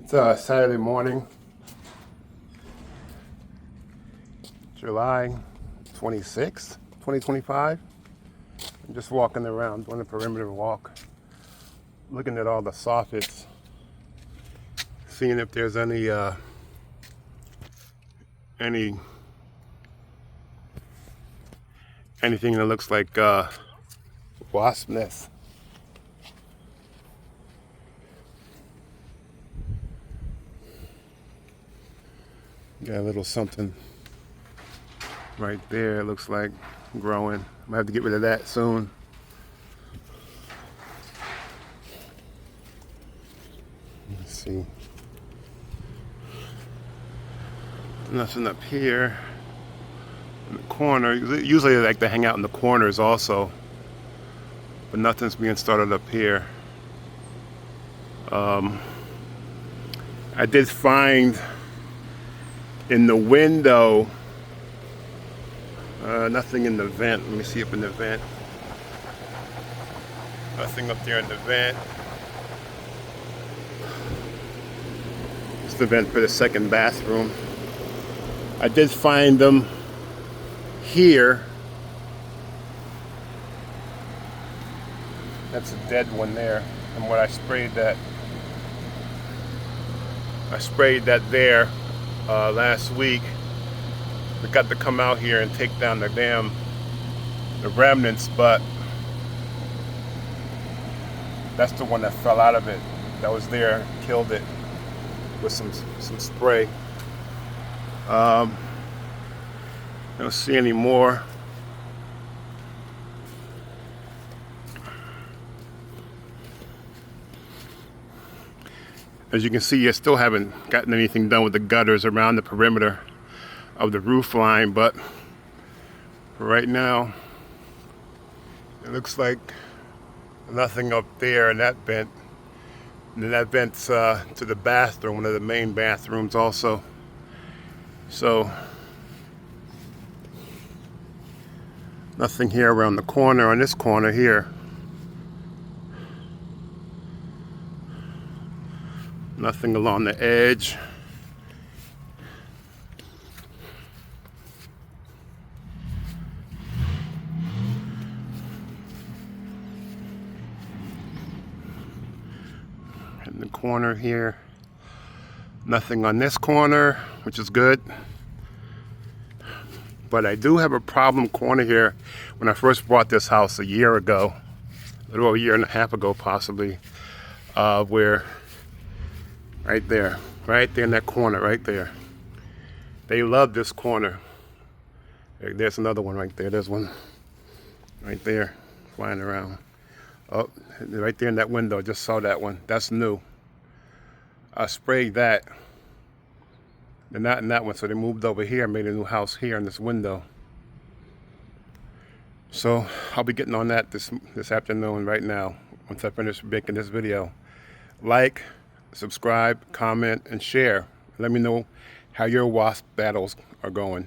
It's Saturday morning, July 26th, 2025. I'm just walking around, doing a perimeter walk, looking at all the soffits, seeing if there's anything that looks like wasp nest. Got a little something right there, it looks like growing. I'm gonna have to get rid of that soon. Let's see. Nothing up here in the corner. Usually they like to hang out in the corners also, but nothing's being started up here. I did find in the window, nothing in the vent. Let me see up in the vent. Nothing up there in the vent. It's the vent for the second bathroom. I did find them here. That's a dead one there. And when I sprayed that there last week. We got to come out here and take down the remnants, but that's the one that fell out of it. That was there, killed it with some spray. I don't see any more. As you can see, I still haven't gotten anything done with the gutters around the perimeter of the roof line, but for right now, it looks like nothing up there in that vent. And then that vent's to the bathroom, one of the main bathrooms also. So, nothing here around the corner, on this corner here. Nothing along the edge. In the corner here. Nothing on this corner, which is good. But I do have a problem corner here. When I first bought this house a year ago, a little over a year and a half ago possibly, where right there in that corner, right there. They love this corner. There's another one right there. There's one right there flying around. Oh, right there in that window. Just saw that one. That's new. I sprayed that. They're not in that one, so they moved over here and made a new house here in this window. So I'll be getting on that this afternoon right now once I finish making this video. Like, subscribe, comment, and share. Let me know how your wasp battles are going.